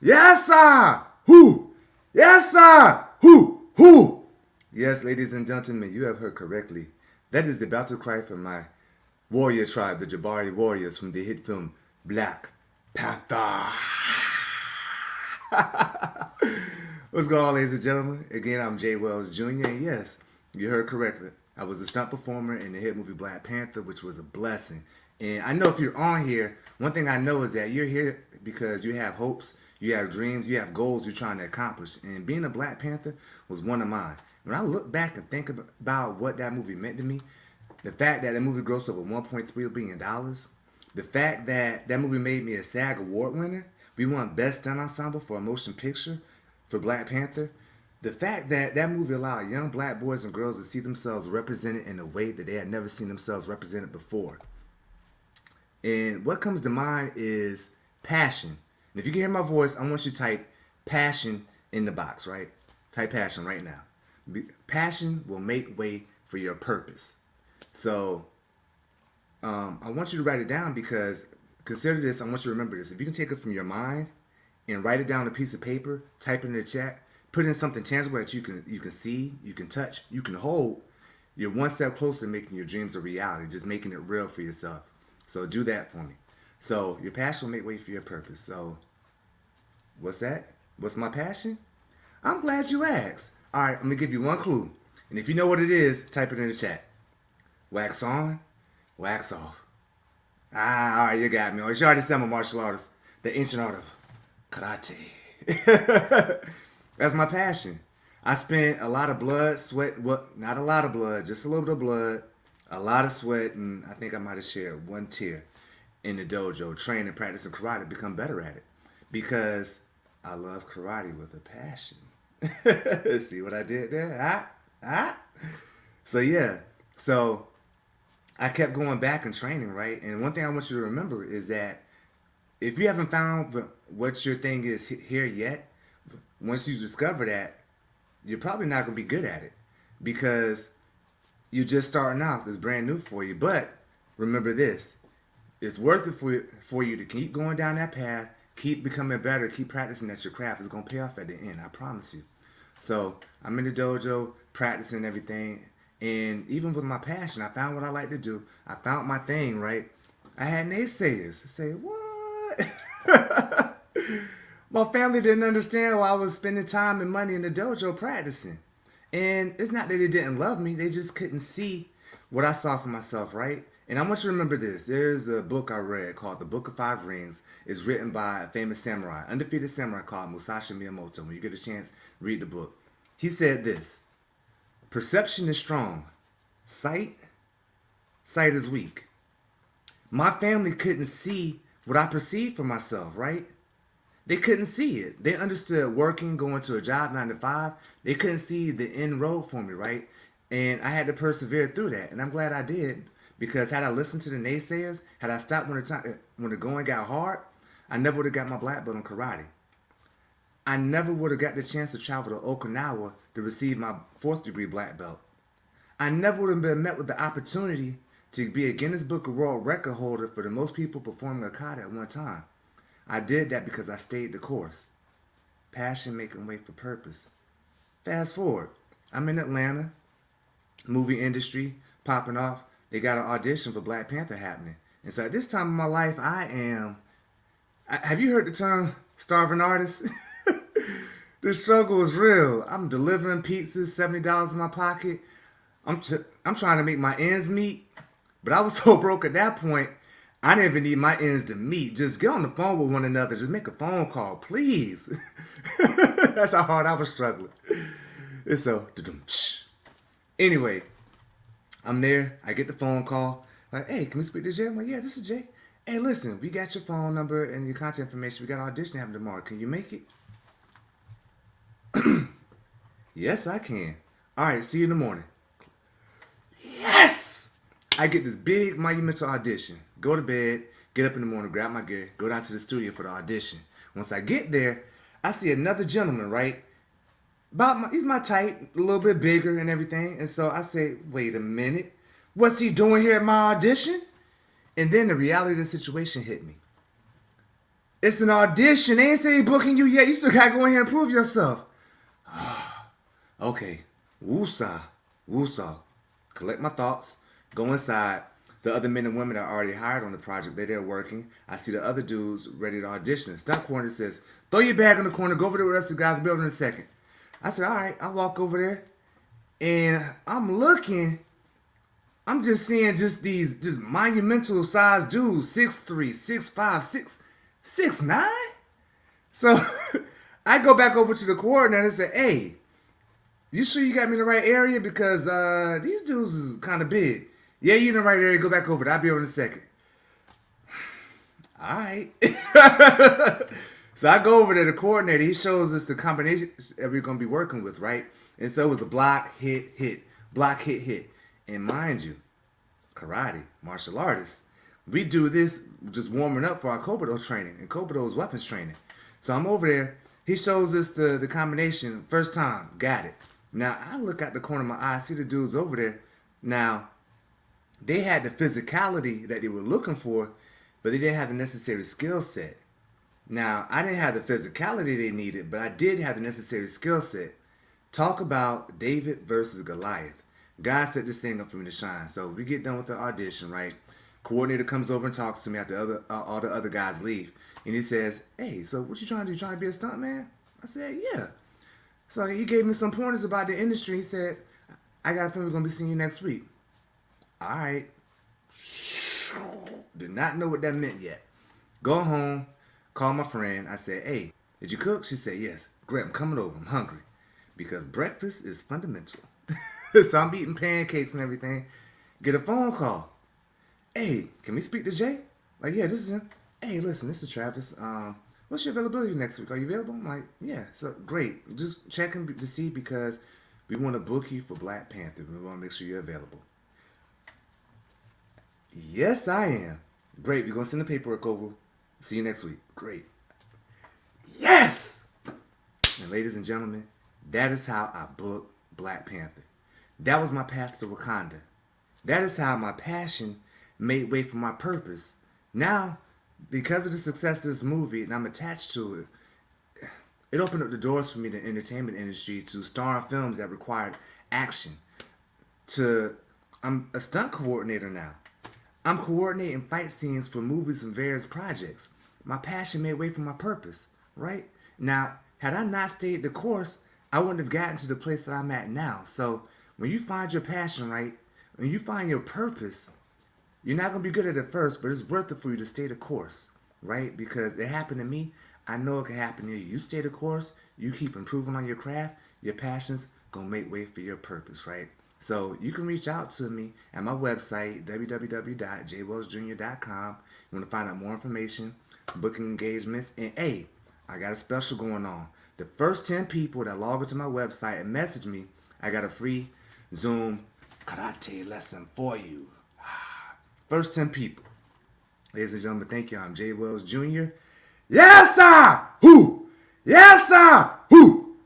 Yes, sir. Who? Yes, sir. Who? Who? Yes, ladies and gentlemen, you have heard correctly. That is the battle cry from my warrior tribe, the Jabari warriors from the hit film Black Panther. What's going on, ladies and gentlemen? Again, I'm Jay Wells Jr. And yes, you heard correctly. I was a stunt performer in the hit movie Black Panther, which was a blessing. And I know if you're on here, one thing I know is that you're here because you have hopes, you have dreams, you have goals you're trying to accomplish. And being a Black Panther was one of mine. When I look back and think about what that movie meant to me, the fact that movie grossed over $1.3 billion, the fact that movie made me a SAG award winner, we won Best Stunt Ensemble for a motion picture for Black Panther, the fact that movie allowed young black boys and girls to see themselves represented in a way that they had never seen themselves represented before. And what comes to mind is passion. And if you can hear my voice, I want you to type passion in the box, right? Type passion right now. Passion will make way for your purpose. So I want you to write it down because consider this. I want you to remember this. If you can take it from your mind and write it down on a piece of paper, type it in the chat, put in something tangible that you can see, you can touch, you can hold, you're one step closer to making your dreams a reality, just making it real for yourself. So do that for me. So your passion will make way for your purpose. So what's that? What's my passion? I'm glad you asked. All right, I'm going to give you one clue. And if you know what it is, type it in the chat. Wax on, wax off. Ah, all right, you got me. Oh, you already said I'm a martial artist. The ancient art of karate. That's my passion. I spent a lot of blood, sweat, not a lot of blood, just a little bit of blood, a lot of sweat, and I think I might have shared one tear in the dojo, training and practicing karate to become better at it. Because I love karate with a passion. See what I did there? So yeah. So I kept going back and training, right? And one thing I want you to remember is that if you haven't found what your thing is here yet, once you discover that, you're probably not going to be good at it because you're just starting out. It's brand new for you. But remember this. It's worth it for you to keep going down that path, keep becoming better, keep practicing at your craft. It's going to pay off at the end. I promise you. So I'm in the dojo practicing everything. And even with my passion, I found what I like to do. I found my thing, right? I had naysayers. Say, what? My family didn't understand why I was spending time and money in the dojo practicing. And it's not that they didn't love me. They just couldn't see what I saw for myself, right? And I want you to remember this. There's a book I read called The Book of Five Rings. It's written by a famous samurai, undefeated samurai called Musashi Miyamoto. When you get a chance, read the book. He said this: perception is strong. Sight is weak. My family couldn't see what I perceived for myself, right? They couldn't see it. They understood working, going to a job 9 to 5. They couldn't see the end road for me, right? And I had to persevere through that. And I'm glad I did because had I listened to the naysayers, had I stopped when the going got hard, I never would have got my black belt in karate. I never would have got the chance to travel to Okinawa to receive my 4th degree black belt. I never would have been met with the opportunity to be a Guinness Book of World Record holder for the most people performing a kata at one time. I did that because I stayed the course. Passion making way for purpose. Fast forward. I'm in Atlanta. Movie industry popping off. They got an audition for Black Panther happening. And so at this time in my life, have you heard the term starving artist? The struggle is real. I'm delivering pizzas, $70 in my pocket. I'm trying to make my ends meet. But I was so broke at that point, I didn't even need my ends to meet. Just get on the phone with one another. Just make a phone call, please. That's how hard I was struggling. And so, anyway, I'm there. I get the phone call. Like, hey, can we speak to Jay? I'm like, yeah, this is Jay. Hey, listen, we got your phone number and your contact information. We got an audition happening tomorrow. Can you make it? Yes, I can. All right, see you in the morning. Yes! I get this big monumental audition. Go to bed, get up in the morning, grab my gear, go down to the studio for the audition. Once I get there, I see another gentleman, right? He's my type, a little bit bigger and everything. And so I say, wait a minute. What's he doing here at my audition? And then the reality of the situation hit me. It's an audition. They ain't say they booking you yet. You still gotta go in here and prove yourself. Okay. Woosah. Woosah. Collect my thoughts. Go inside. The other men and women are already hired on the project. They're there working. I see the other dudes ready to audition. Stunt coordinator says, throw your bag in the corner. Go over there with the rest of the guys building in a second. I said, all right. I walk over there. And I'm looking. I'm just seeing just monumental sized dudes. 6'3", 6'5", 6'9". So I go back over to the coordinator and say, hey, you sure you got me in the right area? Because these dudes is kind of big. Yeah, you in the right area. Go back over there. I'll be over in a second. All right. So I go over there, the coordinator. He shows us the combinations that we're going to be working with, right? And so it was a block, hit, hit. Block, hit, hit. And mind you, karate, martial artists, we do this just warming up for our Kobudo training. And Kobudo is weapons training. So I'm over there. He shows us the combination. First time, got it. Now, I look out the corner of my eye, see the dudes over there. Now, they had the physicality that they were looking for, but they didn't have the necessary skill set. Now, I didn't have the physicality they needed, but I did have the necessary skill set. Talk about David versus Goliath. God set this thing up for me to shine. So we get done with the audition, right? Coordinator comes over and talks to me after all the other guys leave. And he says, hey, so what you trying to do? You trying to be a stunt man? I said, yeah. So he gave me some pointers about the industry. He said, I got a feeling we're going to be seeing you next week. All right. Did not know what that meant yet. Go home, call my friend. I said, hey, did you cook? She said, yes. Great, I'm coming over. I'm hungry. Because breakfast is fundamental. So I'm eating pancakes and everything. Get a phone call. Hey, can we speak to Jay? Like, yeah, this is him. Hey, listen, this is Travis. What's your availability next week? Are you available? I'm like, yeah. So great. Just checking to see because we want to book you for Black Panther. We want to make sure you're available. Yes, I am. Great. We're gonna send the paperwork over. See you next week. Great. Yes. And ladies and gentlemen, that is how I booked Black Panther. That was my path to Wakanda. That is how my passion made way for my purpose. Now, because of the success of this movie, and I'm attached to it, it opened up the doors for me in the entertainment industry to star in films that required action. I'm a stunt coordinator now. I'm coordinating fight scenes for movies and various projects. My passion made way for my purpose, right? Now, had I not stayed the course, I wouldn't have gotten to the place that I'm at now. So, when you find your passion, right? When you find your purpose, you're not going to be good at it first, but it's worth it for you to stay the course, right? Because it happened to me. I know it can happen to you. You stay the course, you keep improving on your craft, your passion's going to make way for your purpose, right? So you can reach out to me at my website, www.jwellsjr.com. You want to find out more information, booking engagements, and hey, I got a special going on. The first 10 people that log into my website and message me, I got a free Zoom karate lesson for you. First 10 people. Ladies and gentlemen, thank you. I'm Jay Wells Jr. Yes, sir! Who? Yes, sir! Who?